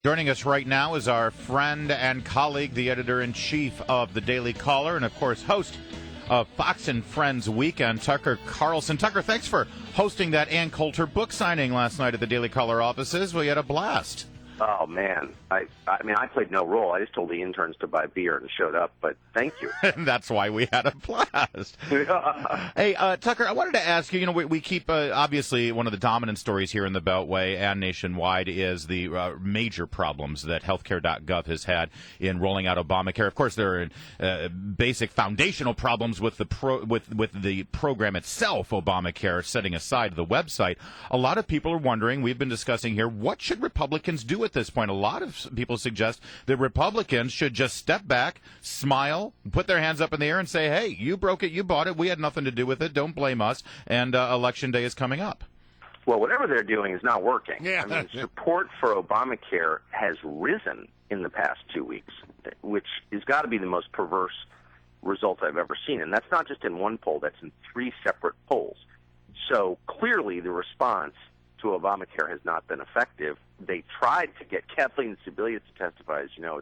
Joining us right now is our friend and colleague, the editor-in-chief of the Daily Caller, and, of course, host of Fox and Friends Weekend, Tucker Carlson. Tucker, thanks for hosting that Ann Coulter book signing last night at the Daily Caller offices. We had a blast. Oh, man. I mean, I played no role. I just told the interns to buy beer and showed up, but thank you. And that's why we had a blast. Hey, Tucker, I wanted to ask you, we keep, obviously, one of the dominant stories here in the Beltway and nationwide is the major problems that healthcare.gov has had in rolling out Obamacare. Of course, there are basic foundational problems with the program itself, Obamacare, setting aside the website. A lot of people are wondering, we've been discussing here, what should Republicans do at this point? A lot of people suggest that Republicans should just step back, smile, put their hands up in the air and say, hey, you broke it, you bought it, we had nothing to do with it, don't blame us, and Election Day is coming up. Well, whatever they're doing is not working. Yeah. I mean, support for Obamacare has risen in the past 2 weeks, which has got to be the most perverse result I've ever seen. And that's not just in one poll, that's in 3 separate polls. So clearly the response to Obamacare has not been effective. They tried to get Kathleen Sebelius to testify. As you know,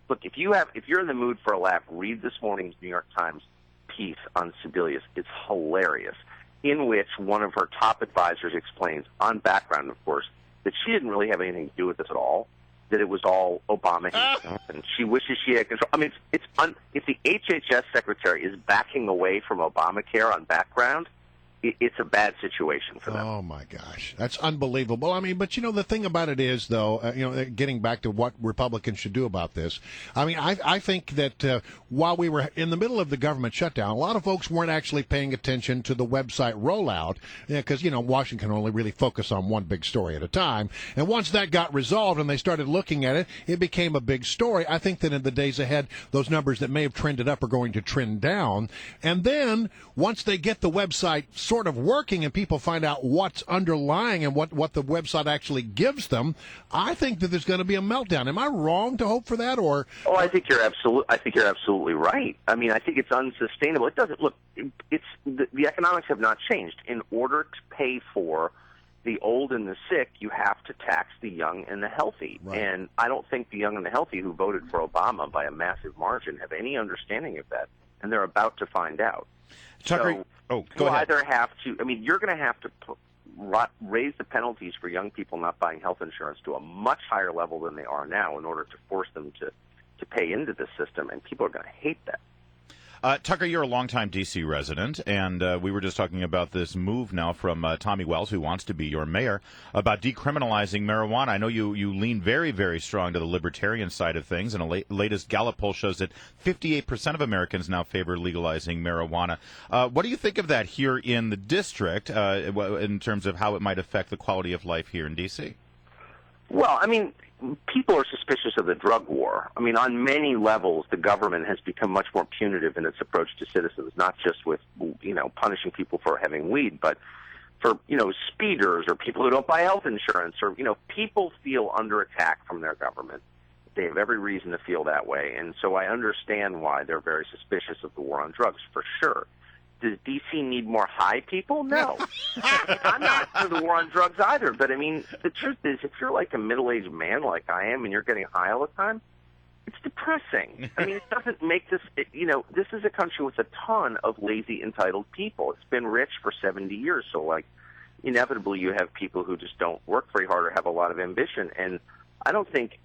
look, if you're in the mood for a laugh, read this morning's New York Times piece on Sebelius. It's hilarious, in which one of her top advisors explains, on background, of course, that she didn't really have anything to do with this at all, that it was all Obama, and she wishes she had control. I mean, if the HHS secretary is backing away from Obamacare on background, it's a bad situation for them. Oh, my gosh. That's unbelievable. I mean, but, the thing about it is, though, getting back to what Republicans should do about this, I mean, I think that while we were in the middle of the government shutdown, a lot of folks weren't actually paying attention to the website rollout because, Washington can only really focus on one big story at a time. And once that got resolved and they started looking at it, it became a big story. I think that in the days ahead, those numbers that may have trended up are going to trend down. And then once they get the website sort of working and people find out what's underlying and what the website actually gives them, I think that there's going to be a meltdown. Am I wrong to hope for that? Or I think you're absolutely right. I mean, I think it's unsustainable. It doesn't look. It's the economics have not changed. In order to pay for the old and the sick, you have to tax the young and the healthy. Right. And I don't think the young and the healthy who voted for Obama by a massive margin have any understanding of that, and they're about to find out. Tucker, go ahead. Either have to. I mean, you're going to have to raise the penalties for young people not buying health insurance to a much higher level than they are now in order to force them to pay into the system, and people are going to hate that. Tucker, you're a longtime D.C. resident, and we were just talking about this move now from Tommy Wells, who wants to be your mayor, about decriminalizing marijuana. I know you lean very, very strong to the libertarian side of things, and a latest Gallup poll shows that 58% of Americans now favor legalizing marijuana. What do you think of that here in the district in terms of how it might affect the quality of life here in D.C.? Well, I mean, people are suspicious of the drug war. I mean, on many levels, the government has become much more punitive in its approach to citizens, not just with, punishing people for having weed, but for, speeders or people who don't buy health insurance or, people feel under attack from their government. They have every reason to feel that way. And so I understand why they're very suspicious of the war on drugs, for sure. Does D.C. need more high people? No. I'm not for the war on drugs either. But, I mean, the truth is, if you're like a middle-aged man like I am and you're getting high all the time, it's depressing. I mean, it doesn't make this, this is a country with a ton of lazy, entitled people. It's been rich for 70 years. So, inevitably you have people who just don't work very hard or have a lot of ambition. And I don't think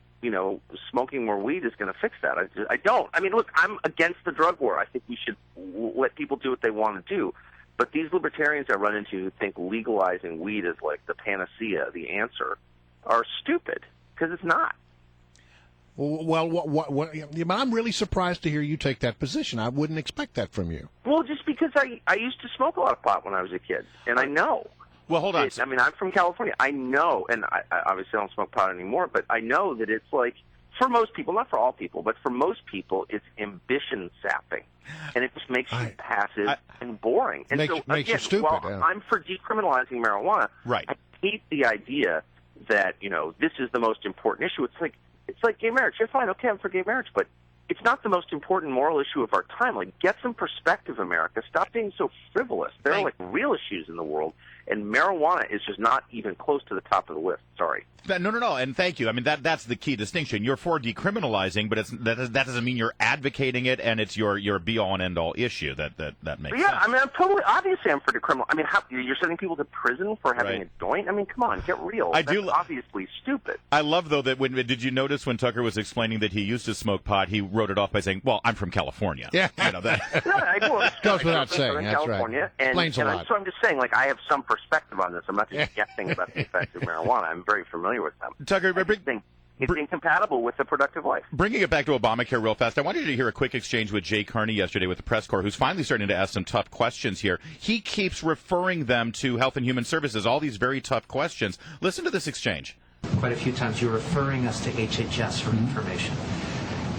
smoking more weed is going to fix that. I don't. I mean, look, I'm against the drug war. I think we should let people do what they want to do. But these libertarians I run into who think legalizing weed is like the panacea, the answer, are stupid, because it's not. Well, I'm really surprised to hear you take that position. I wouldn't expect that from you. Well, just because I used to smoke a lot of pot when I was a kid, and I know. Well, hold on. I mean, I'm from California. I know, and I obviously don't smoke pot anymore, but I know that it's like, for most people, not for all people, but for most people, it's ambition sapping. And it just makes you passive and boring. And makes you stupid. While I'm for decriminalizing marijuana, right. I hate the idea that, this is the most important issue. It's like gay marriage. You're fine, okay, I'm for gay marriage, but it's not the most important moral issue of our time. Like, get some perspective, America. Stop being so frivolous. There are, real issues in the world. And marijuana is just not even close to the top of the list. Sorry. No, and thank you. I mean, that's the key distinction. You're for decriminalizing, but that doesn't mean you're advocating it, and it's your be-all and end-all issue. That makes sense. Yeah, I mean, obviously I'm for decriminal. I mean, you're sending people to prison for having a joint? I mean, come on, get real. That's obviously stupid. I love, though, that did you notice when Tucker was explaining that he used to smoke pot, he wrote it off by saying, well, I'm from California. Yeah. You know, that. Goes without saying, that's California, right. Explains a lot. So I'm just saying, like, I have some perspective on this. I'm not just guessing about the effects of marijuana. I'm very familiar with them. Tucker, it's incompatible with a productive life. Bringing it back to Obamacare real fast, I wanted you to hear a quick exchange with Jay Carney yesterday with the press corps, who's finally starting to ask some tough questions here. He keeps referring them to Health and Human Services, all these very tough questions. Listen to this exchange. Quite a few times you're referring us to HHS for information.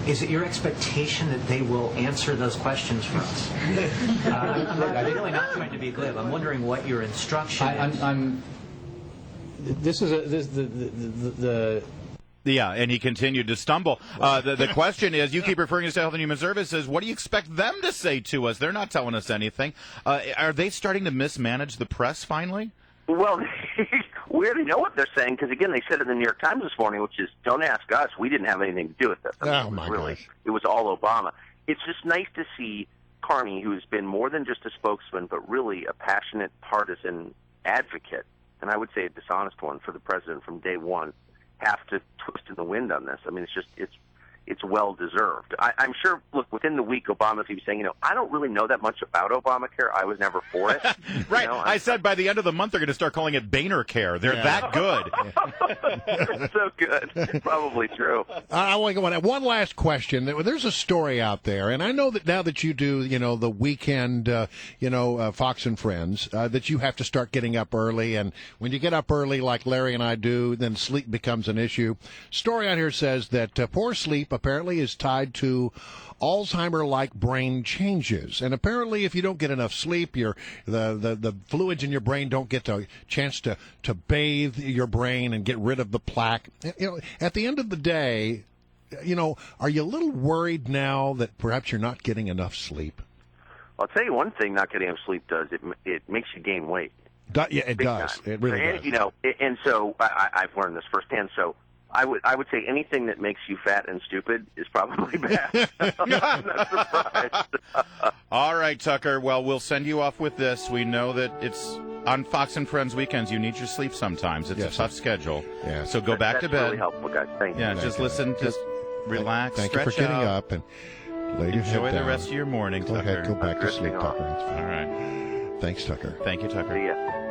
Is it your expectation that they will answer those questions for us? Look, I'm really not trying to be glib. I'm wondering what your instruction is. Yeah, and he continued to stumble. The question is, you keep referring us to Health and Human Services. What do you expect them to say to us? They're not telling us anything. Are they starting to mismanage the press finally? Well, we already know what they're saying because, again, they said it in the New York Times this morning, which is, don't ask us. We didn't have anything to do with this. I mean, gosh. It was all Obama. It's just nice to see Carney, who's been more than just a spokesman, but really a passionate partisan advocate, and I would say a dishonest one for the president from day one, have to twist in the wind on this. I mean, it's well deserved. I'm sure. Look, within the week, Obama was saying, I don't really know that much about Obamacare. I was never for it. Right. I said by the end of the month they're going to start calling it Boehner Care. They're that good. It's so good. Probably true. I want to go on. One last question. There's a story out there, and I know that now that you do, the weekend, Fox and Friends, that you have to start getting up early, and when you get up early, like Larry and I do, then sleep becomes an issue. Story out here says that poor sleep apparently is tied to Alzheimer-like brain changes, and apparently, if you don't get enough sleep, the fluids in your brain don't get a chance to bathe your brain and get rid of the plaque. At the end of the day, are you a little worried now that perhaps you're not getting enough sleep? I'll tell you one thing: not getting enough sleep does it makes you gain weight. Yeah, it does. It really does. And so I've learned this firsthand. So I would say anything that makes you fat and stupid is probably bad. I'm not surprised. All right, Tucker. Well, we'll send you off with this. We know that it's on Fox and Friends weekends. You need your sleep sometimes. It's a tough schedule. Yeah. So go back to bed. That's really helpful, guys. Thank you. Yeah, just listen. Just relax. Thank you for getting up and lay your head down. Enjoy the rest of your morning, Tucker. Go back to sleep, Tucker. That's fine. All right. Thanks, Tucker. Thank you, Tucker. See ya.